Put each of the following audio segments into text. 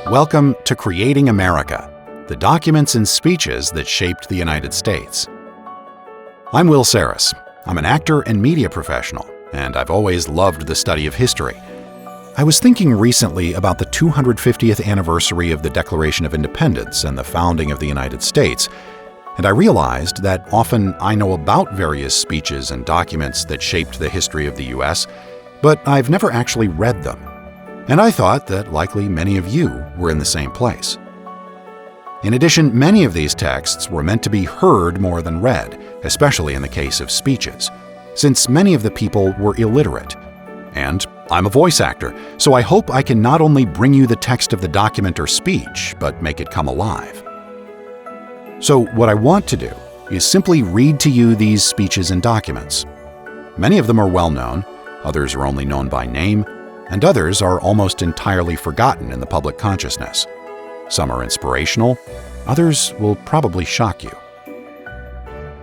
Welcome to Creating America, the documents and speeches that shaped the United States. I'm Will Saris. I'm an actor and media professional, and I've always loved the study of history. I was thinking recently about the 250th anniversary of the Declaration of Independence and the founding of the United States, and I realized that often I know about various speeches and documents that shaped the history of the U.S., but I've never actually read them. And I thought that likely many of you were in the same place. In addition, many of these texts were meant to be heard more than read, especially in the case of speeches, since many of the people were illiterate. And I'm a voice actor, so I hope I can not only bring you the text of the document or speech, but make it come alive. So what I want to do is simply read to you these speeches and documents. Many of them are well known, others are only known by name, and others are almost entirely forgotten in the public consciousness. Some are inspirational, others will probably shock you.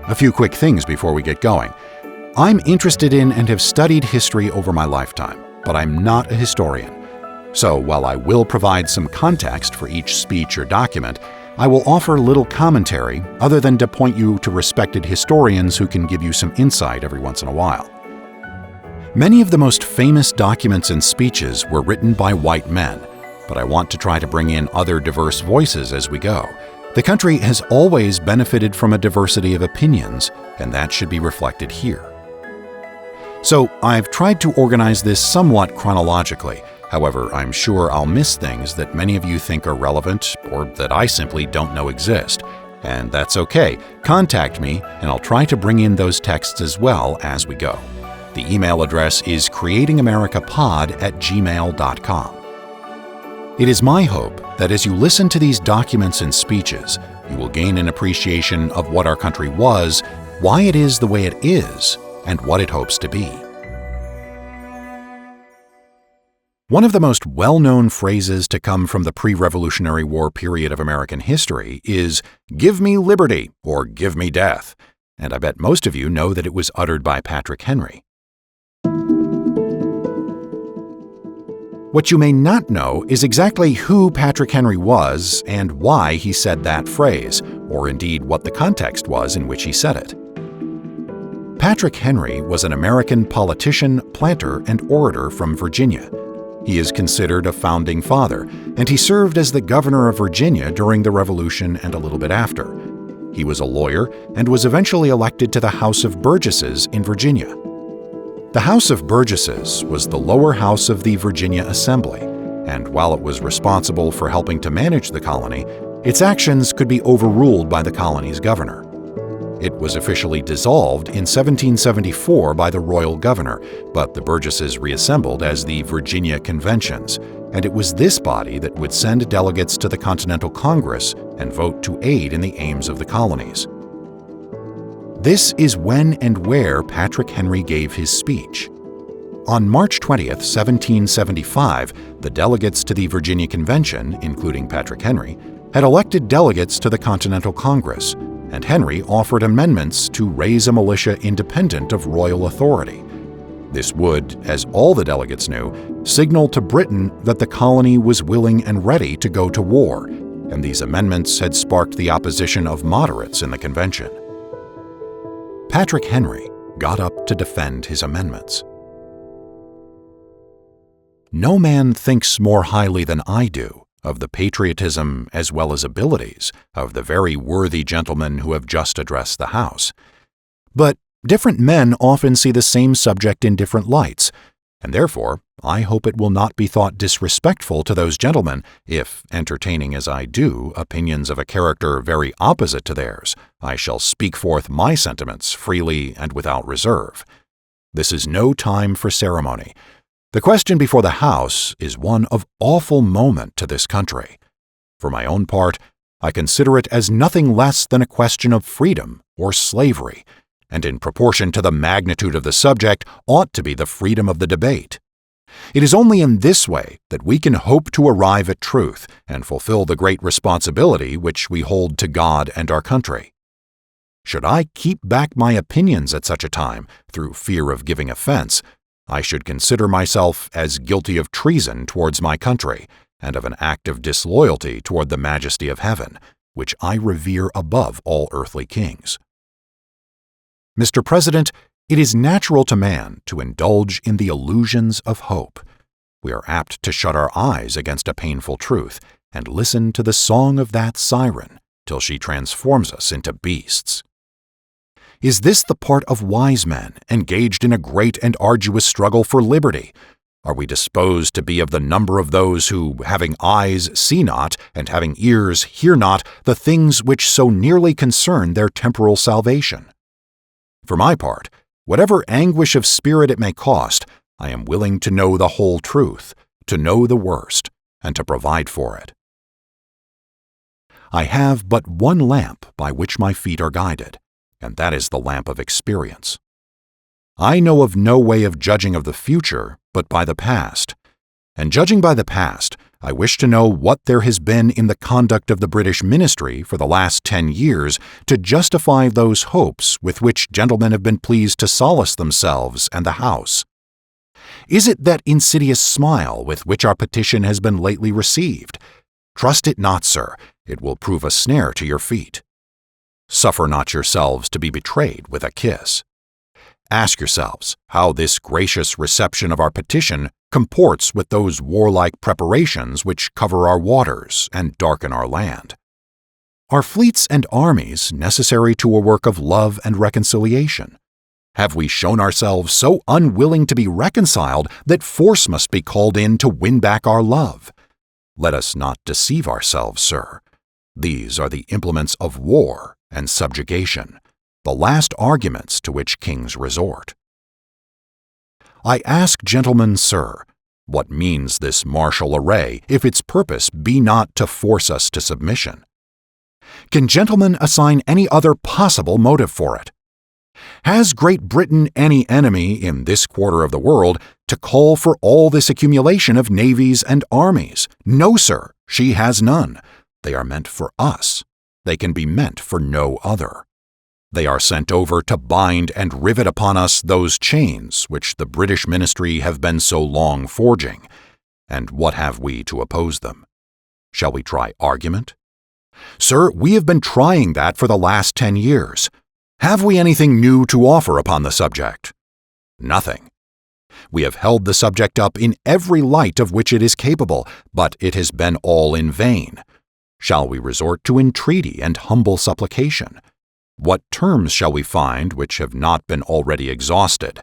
A few quick things before we get going. I'm interested in and have studied history over my lifetime, but I'm not a historian. So while I will provide some context for each speech or document, I will offer little commentary other than to point you to respected historians who can give you some insight every once in a while. Many of the most famous documents and speeches were written by white men, but I want to try to bring in other diverse voices as we go. The country has always benefited from a diversity of opinions, and that should be reflected here. So I've tried to organize this somewhat chronologically. However, I'm sure I'll miss things that many of you think are relevant or that I simply don't know exist. And that's okay. Contact me, and I'll try to bring in those texts as well as we go. The email address is creatingamericapod@gmail.com. It is my hope that as you listen to these documents and speeches, you will gain an appreciation of what our country was, why it is the way it is, and what it hopes to be. One of the most well-known phrases to come from the pre-Revolutionary War period of American history is, "Give me liberty," or "Give me death," and I bet most of you know that it was uttered by Patrick Henry. What you may not know is exactly who Patrick Henry was and why he said that phrase, or indeed what the context was in which he said it. Patrick Henry was an American politician, planter, and orator from Virginia. He is considered a founding father, and he served as the governor of Virginia during the Revolution and a little bit after. He was a lawyer and was eventually elected to the House of Burgesses in Virginia. The House of Burgesses was the lower house of the Virginia Assembly, and while it was responsible for helping to manage the colony, its actions could be overruled by the colony's governor. It was officially dissolved in 1774 by the royal governor, but the Burgesses reassembled as the Virginia Conventions, and it was this body that would send delegates to the Continental Congress and vote to aid in the aims of the colonies. This is when and where Patrick Henry gave his speech. On March 20th, 1775, the delegates to the Virginia Convention, including Patrick Henry, had elected delegates to the Continental Congress, and Henry offered amendments to raise a militia independent of royal authority. This would, as all the delegates knew, signal to Britain that the colony was willing and ready to go to war, and these amendments had sparked the opposition of moderates in the convention. Patrick Henry got up to defend his amendments. No man thinks more highly than I do of the patriotism as well as abilities of the very worthy gentlemen who have just addressed the House. But different men often see the same subject in different lights, and therefore I hope it will not be thought disrespectful to those gentlemen if, entertaining as I do opinions of a character very opposite to theirs, I shall speak forth my sentiments freely and without reserve. This is no time for ceremony. The question before the House is one of awful moment to this country. For my own part, I consider it as nothing less than a question of freedom or slavery, and in proportion to the magnitude of the subject ought to be the freedom of the debate. It is only in this way that we can hope to arrive at truth and fulfill the great responsibility which we hold to God and our country. Should I keep back my opinions at such a time, through fear of giving offense, I should consider myself as guilty of treason towards my country, and of an act of disloyalty toward the majesty of heaven, which I revere above all earthly kings. Mr. President, it is natural to man to indulge in the illusions of hope. We are apt to shut our eyes against a painful truth and listen to the song of that siren till she transforms us into beasts. Is this the part of wise men engaged in a great and arduous struggle for liberty? Are we disposed to be of the number of those who, having eyes, see not, and having ears, hear not the things which so nearly concern their temporal salvation? For my part, whatever anguish of spirit it may cost, I am willing to know the whole truth, to know the worst, and to provide for it. I have but one lamp by which my feet are guided, and that is the lamp of experience. I know of no way of judging of the future but by the past, and judging by the past, I wish to know what there has been in the conduct of the British ministry for the last 10 years to justify those hopes with which gentlemen have been pleased to solace themselves and the House. Is it that insidious smile with which our petition has been lately received? Trust it not, sir, it will prove a snare to your feet. Suffer not yourselves to be betrayed with a kiss. Ask yourselves how this gracious reception of our petition comports with those warlike preparations which cover our waters and darken our land. Are fleets and armies necessary to a work of love and reconciliation? Have we shown ourselves so unwilling to be reconciled that force must be called in to win back our love? Let us not deceive ourselves, sir. These are the implements of war and subjugation, the last arguments to which kings resort. I ask gentlemen, sir, what means this martial array if its purpose be not to force us to submission? Can gentlemen assign any other possible motive for it? Has Great Britain any enemy in this quarter of the world to call for all this accumulation of navies and armies? No, sir, she has none. They are meant for us. They can be meant for no other. They are sent over to bind and rivet upon us those chains which the British ministry have been so long forging. And what have we to oppose them? Shall we try argument? Sir, we have been trying that for the last 10 years. Have we anything new to offer upon the subject? Nothing. We have held the subject up in every light of which it is capable, but it has been all in vain. Shall we resort to entreaty and humble supplication? What terms shall we find which have not been already exhausted?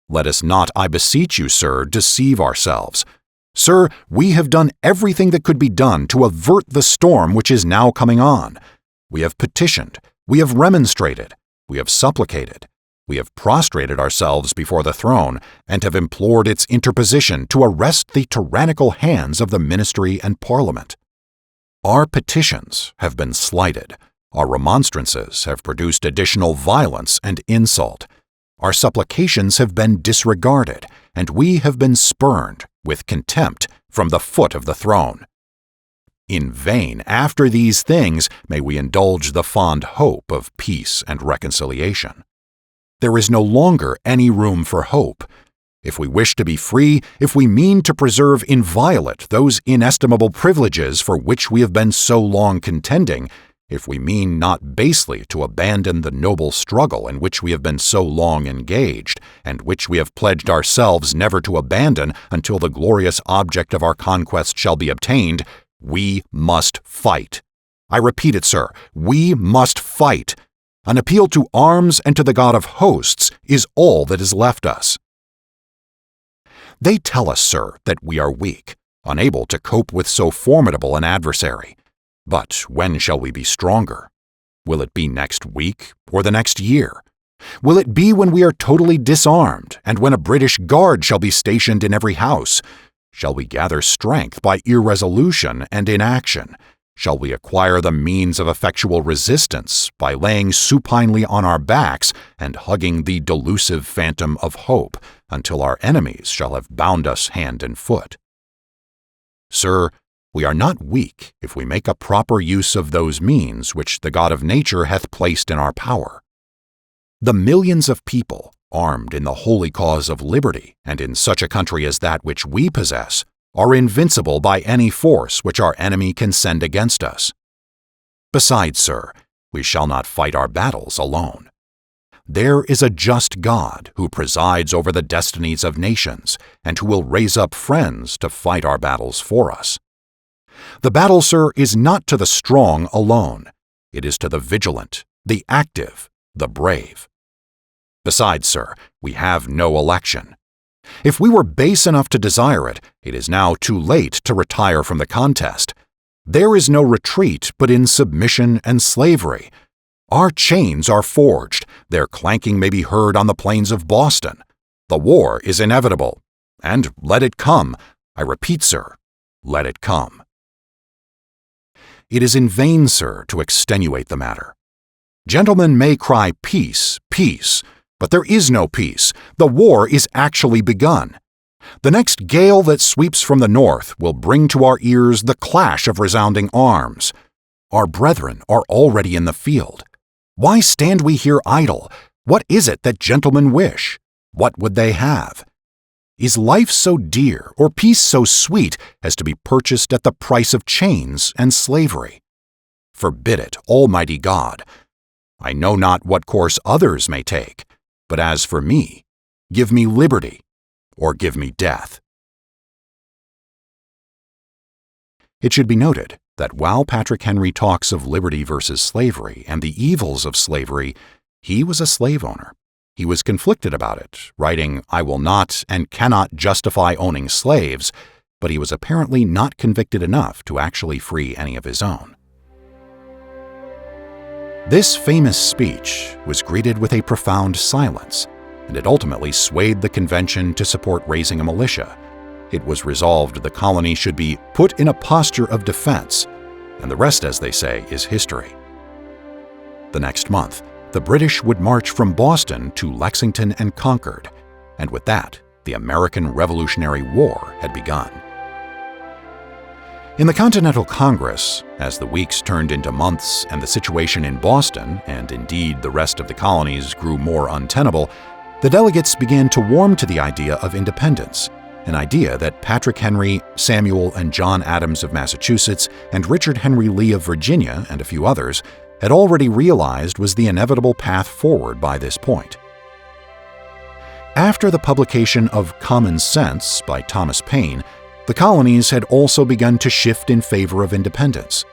Let us not, I beseech you, sir, deceive ourselves. Sir, we have done everything that could be done to avert the storm which is now coming on. We have petitioned, we have remonstrated, we have supplicated, we have prostrated ourselves before the throne, and have implored its interposition to arrest the tyrannical hands of the ministry and Parliament. Our petitions have been slighted. Our remonstrances have produced additional violence and insult. Our supplications have been disregarded, and we have been spurned, with contempt, from the foot of the throne. In vain, after these things, may we indulge the fond hope of peace and reconciliation. There is no longer any room for hope. If we wish to be free, if we mean to preserve inviolate those inestimable privileges for which we have been so long contending, if we mean not basely to abandon the noble struggle in which we have been so long engaged, and which we have pledged ourselves never to abandon until the glorious object of our conquest shall be obtained, we must fight. I repeat it, sir, we must fight. An appeal to arms and to the God of hosts is all that is left us. They tell us, sir, that we are weak, unable to cope with so formidable an adversary. But when shall we be stronger? Will it be next week or the next year? Will it be when we are totally disarmed and when a British guard shall be stationed in every house? Shall we gather strength by irresolution and inaction? Shall we acquire the means of effectual resistance by laying supinely on our backs and hugging the delusive phantom of hope until our enemies shall have bound us hand and foot? Sir, we are not weak if we make a proper use of those means which the God of nature hath placed in our power. The millions of people armed in the holy cause of liberty and in such a country as that which we possess, are invincible by any force which our enemy can send against us. Besides, sir, we shall not fight our battles alone. There is a just God who presides over the destinies of nations and who will raise up friends to fight our battles for us. The battle, sir, is not to the strong alone. It is to the vigilant, the active, the brave. Besides, sir, we have no election. If we were base enough to desire it, it is now too late to retire from the contest. There is no retreat but in submission and slavery. Our chains are forged. Their clanking may be heard on the plains of Boston. The war is inevitable. And let it come. I repeat, sir, let it come. It is in vain, sir, to extenuate the matter. Gentlemen may cry peace, peace, but there is no peace. The war is actually begun. The next gale that sweeps from the north will bring to our ears the clash of resounding arms. Our brethren are already in the field. Why stand we here idle? What is it that gentlemen wish? What would they have? Is life so dear or peace so sweet as to be purchased at the price of chains and slavery? Forbid it, Almighty God. I know not what course others may take, but as for me, give me liberty or give me death. It should be noted that while Patrick Henry talks of liberty versus slavery and the evils of slavery, he was a slave owner. He was conflicted about it, writing, "I will not and cannot justify owning slaves," but he was apparently not convicted enough to actually free any of his own. This famous speech was greeted with a profound silence, and it ultimately swayed the convention to support raising a militia. It was resolved the colony should be put in a posture of defense, and the rest, as they say, is history. The next month, the British would march from Boston to Lexington and Concord, and with that, the American Revolutionary War had begun. In the Continental Congress, as the weeks turned into months and the situation in Boston, and indeed the rest of the colonies, grew more untenable, the delegates began to warm to the idea of independence, an idea that Patrick Henry, Samuel and John Adams of Massachusetts, and Richard Henry Lee of Virginia, and a few others, had already realized was the inevitable path forward by this point. After the publication of Common Sense by Thomas Paine, the colonies had also begun to shift in favor of independence.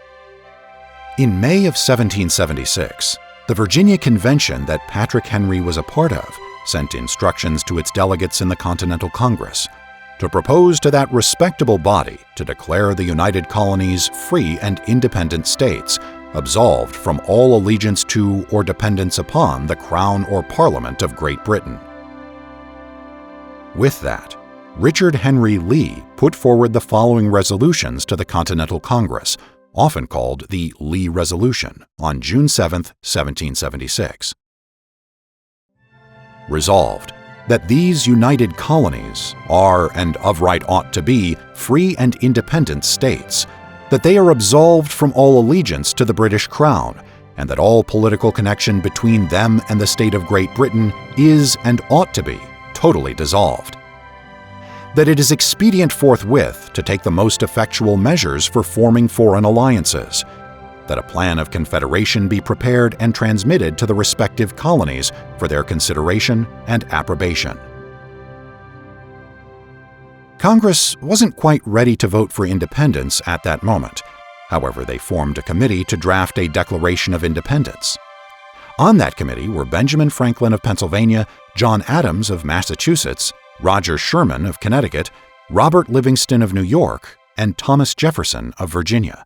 In May of 1776, the Virginia Convention that Patrick Henry was a part of sent instructions to its delegates in the Continental Congress to propose to that respectable body to declare the United Colonies free and independent states, absolved from all allegiance to or dependence upon the Crown or Parliament of Great Britain. With that, Richard Henry Lee put forward the following resolutions to the Continental Congress, often called the Lee Resolution, on June 7, 1776. Resolved, that these united colonies are, and of right ought to be, free and independent states, that they are absolved from all allegiance to the British Crown, and that all political connection between them and the state of Great Britain is, and ought to be, totally dissolved. That it is expedient forthwith to take the most effectual measures for forming foreign alliances, that a plan of confederation be prepared and transmitted to the respective colonies for their consideration and approbation. Congress wasn't quite ready to vote for independence at that moment. However, they formed a committee to draft a Declaration of Independence. On that committee were Benjamin Franklin of Pennsylvania, John Adams of Massachusetts, Roger Sherman of Connecticut, Robert Livingston of New York, and Thomas Jefferson of Virginia.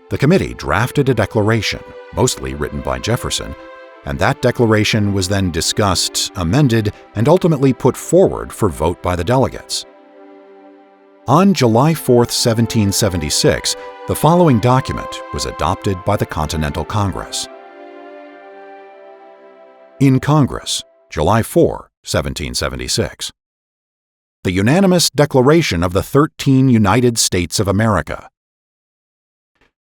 The committee drafted a declaration, mostly written by Jefferson, and that declaration was then discussed, amended, and ultimately put forward for vote by the delegates. On July 4, 1776, the following document was adopted by the Continental Congress. In Congress, July 4, 1776. The unanimous declaration of the 13 United States of America.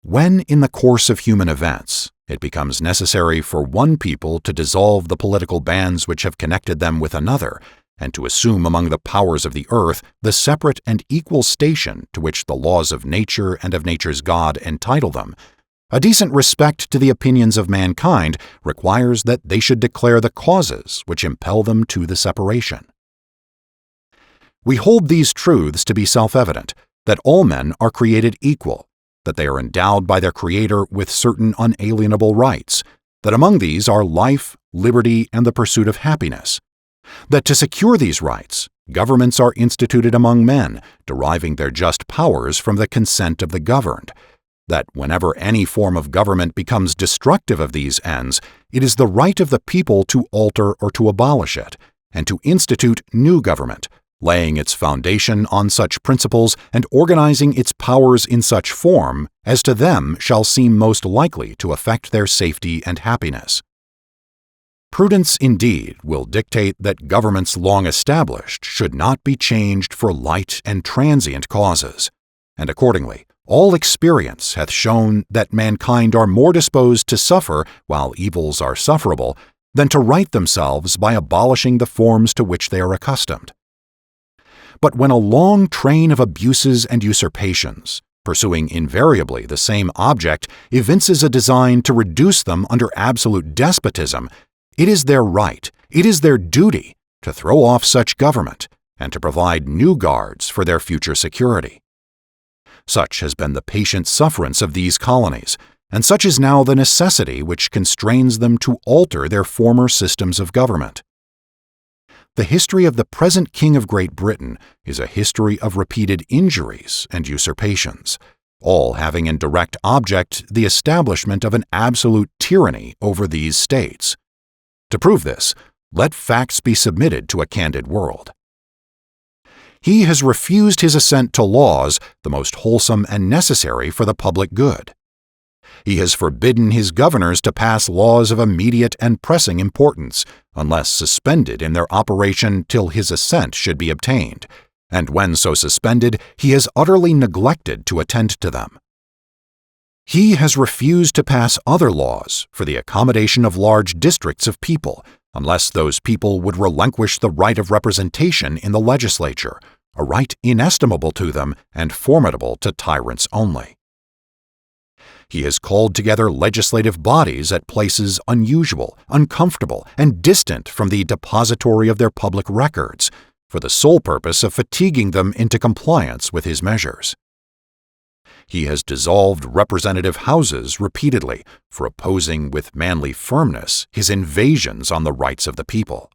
When, in the course of human events, it becomes necessary for one people to dissolve the political bands which have connected them with another, and to assume among the powers of the earth the separate and equal station to which the laws of nature and of nature's God entitle them, a decent respect to the opinions of mankind requires that they should declare the causes which impel them to the separation. We hold these truths to be self-evident, that all men are created equal, that they are endowed by their Creator with certain unalienable rights, that among these are life, liberty, and the pursuit of happiness, that to secure these rights, governments are instituted among men, deriving their just powers from the consent of the governed, that whenever any form of government becomes destructive of these ends, it is the right of the people to alter or to abolish it, and to institute new government, laying its foundation on such principles and organizing its powers in such form as to them shall seem most likely to affect their safety and happiness. Prudence, indeed, will dictate that governments long established should not be changed for light and transient causes, and accordingly, all experience hath shown that mankind are more disposed to suffer while evils are sufferable than to right themselves by abolishing the forms to which they are accustomed. But when a long train of abuses and usurpations, pursuing invariably the same object, evinces a design to reduce them under absolute despotism, it is their right, it is their duty, to throw off such government and to provide new guards for their future security. Such has been the patient sufferance of these colonies, and such is now the necessity which constrains them to alter their former systems of government. The history of the present King of Great Britain is a history of repeated injuries and usurpations, all having in direct object the establishment of an absolute tyranny over these states. To prove this, let facts be submitted to a candid world. He has refused his assent to laws the most wholesome and necessary for the public good. He has forbidden his governors to pass laws of immediate and pressing importance, unless suspended in their operation till his assent should be obtained, and when so suspended, he has utterly neglected to attend to them. He has refused to pass other laws for the accommodation of large districts of people, unless those people would relinquish the right of representation in the legislature, a right inestimable to them and formidable to tyrants only. He has called together legislative bodies at places unusual, uncomfortable, and distant from the depository of their public records, for the sole purpose of fatiguing them into compliance with his measures. He has dissolved representative houses repeatedly for opposing with manly firmness his invasions on the rights of the people.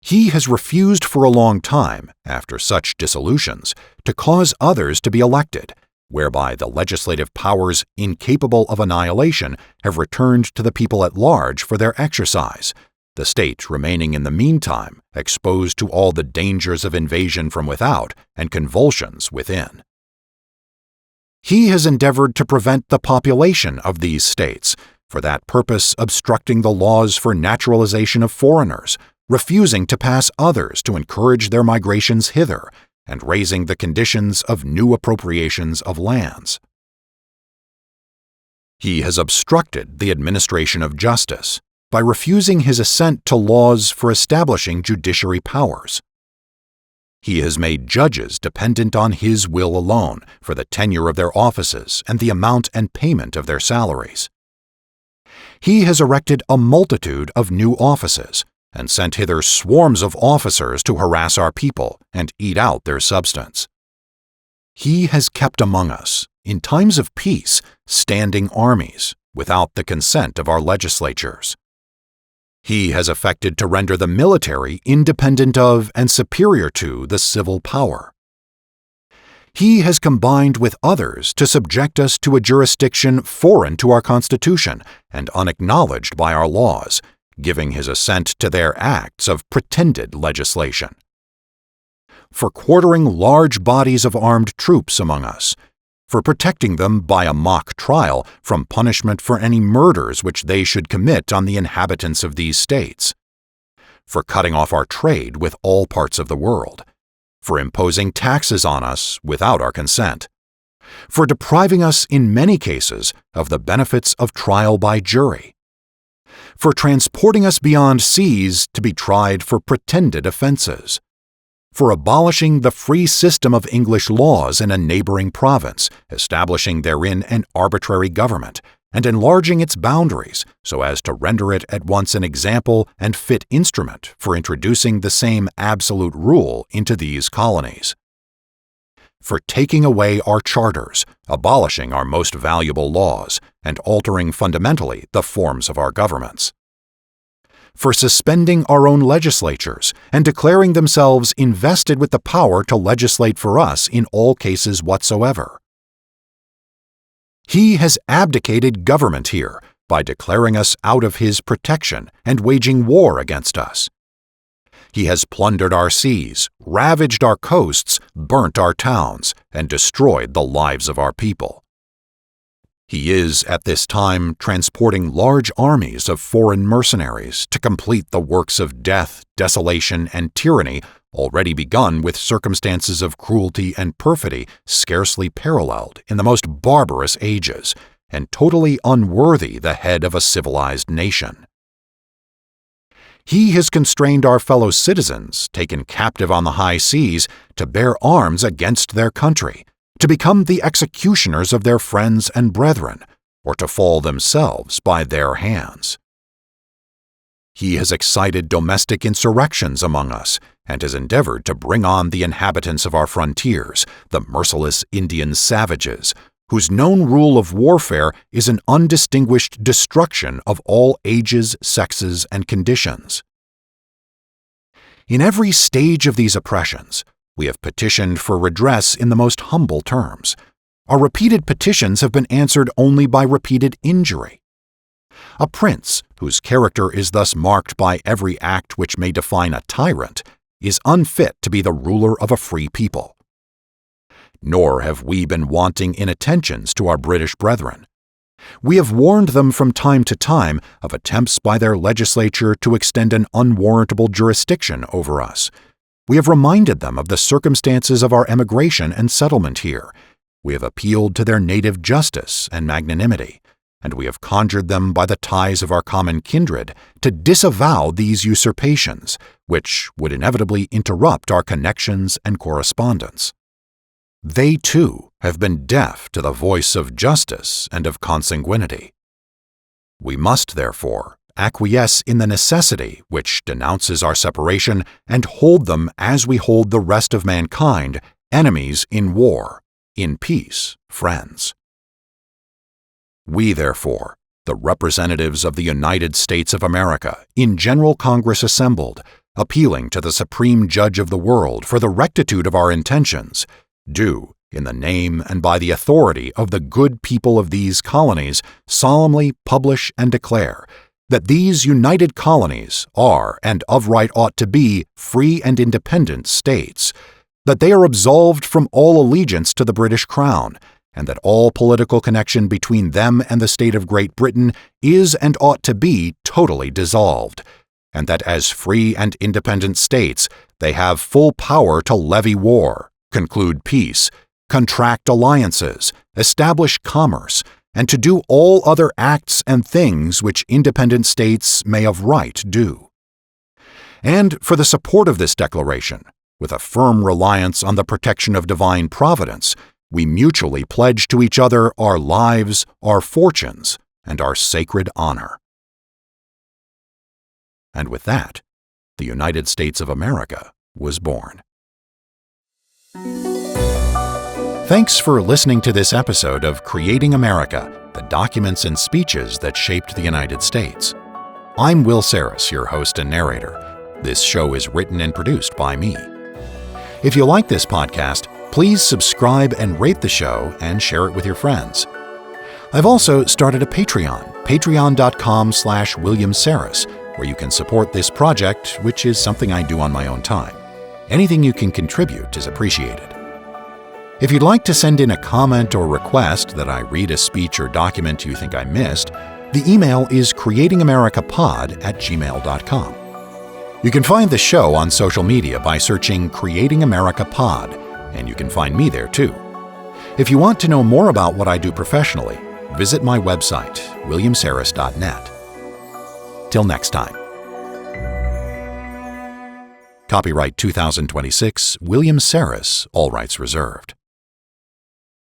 He has refused for a long time, after such dissolutions, to cause others to be elected, whereby the legislative powers incapable of annihilation have returned to the people at large for their exercise, the state remaining in the meantime exposed to all the dangers of invasion from without and convulsions within. He has endeavored to prevent the population of these states, for that purpose obstructing the laws for naturalization of foreigners, refusing to pass others to encourage their migrations hither, and raising the conditions of new appropriations of lands. He has obstructed the administration of justice by refusing his assent to laws for establishing judiciary powers. He has made judges dependent on his will alone for the tenure of their offices and the amount and payment of their salaries. He has erected a multitude of new offices, and sent hither swarms of officers to harass our people and eat out their substance. He has kept among us, in times of peace, standing armies, without the consent of our legislatures. He has affected to render the military independent of and superior to the civil power. He has combined with others to subject us to a jurisdiction foreign to our Constitution and unacknowledged by our laws, giving his assent to their acts of pretended legislation. For quartering large bodies of armed troops among us, for protecting them by a mock trial from punishment for any murders which they should commit on the inhabitants of these states, for cutting off our trade with all parts of the world, for imposing taxes on us without our consent, for depriving us in many cases of the benefits of trial by jury, for transporting us beyond seas to be tried for pretended offenses, for abolishing the free system of English laws in a neighboring province, establishing therein an arbitrary government, and enlarging its boundaries so as to render it at once an example and fit instrument for introducing the same absolute rule into these colonies, for taking away our charters, abolishing our most valuable laws, and altering fundamentally the forms of our governments, for suspending our own legislatures and declaring themselves invested with the power to legislate for us in all cases whatsoever. He has abdicated government here by declaring us out of his protection and waging war against us. He has plundered our seas, ravaged our coasts, burnt our towns, and destroyed the lives of our people. He is, at this time, transporting large armies of foreign mercenaries to complete the works of death, desolation, and tyranny already begun with circumstances of cruelty and perfidy scarcely paralleled in the most barbarous ages, and totally unworthy the head of a civilized nation. He has constrained our fellow citizens, taken captive on the high seas, to bear arms against their country, to become the executioners of their friends and brethren, or to fall themselves by their hands. He has excited domestic insurrections among us, and has endeavored to bring on the inhabitants of our frontiers, the merciless Indian savages, whose known rule of warfare is an undistinguished destruction of all ages, sexes, and conditions. In every stage of these oppressions, we have petitioned for redress in the most humble terms. Our repeated petitions have been answered only by repeated injury. A prince, whose character is thus marked by every act which may define a tyrant, is unfit to be the ruler of a free people. Nor have we been wanting in attentions to our British brethren. We have warned them from time to time of attempts by their legislature to extend an unwarrantable jurisdiction over us. We have reminded them of the circumstances of our emigration and settlement here. We have appealed to their native justice and magnanimity, and we have conjured them by the ties of our common kindred to disavow these usurpations, which would inevitably interrupt our connections and correspondence. They, too, have been deaf to the voice of justice and of consanguinity. We must, therefore, acquiesce in the necessity which denounces our separation and hold them as we hold the rest of mankind, enemies in war, in peace, friends. We, therefore, the representatives of the United States of America, in General Congress assembled, appealing to the Supreme Judge of the world for the rectitude of our intentions, do, in the name and by the authority of the good people of these colonies, solemnly publish and declare that these united colonies are, and of right ought to be, free and independent states, that they are absolved from all allegiance to the British Crown, and that all political connection between them and the state of Great Britain is and ought to be totally dissolved, and that as free and independent states they have full power to levy war, conclude peace, contract alliances, establish commerce, and to do all other acts and things which independent states may of right do. And for the support of this declaration, with a firm reliance on the protection of divine providence, we mutually pledge to each other our lives, our fortunes, and our sacred honor. And with that, the United States of America was born. Thanks for listening to this episode of Creating America, the documents and speeches that shaped the United States. I'm Will Saris, your host and narrator. This show is written and produced by me. If you like this podcast, please subscribe and rate the show and share it with your friends. I've also started a Patreon, patreon.com/William Saris, where you can support this project, which is something I do on my own time. Anything you can contribute is appreciated. If you'd like to send in a comment or request that I read a speech or document you think I missed, the email is creatingamericapod@gmail.com. You can find the show on social media by searching Creating America Pod, and you can find me there too. If you want to know more about what I do professionally, visit my website, williamsaris.net. Till next time. Copyright 2026, William Saris, all rights reserved.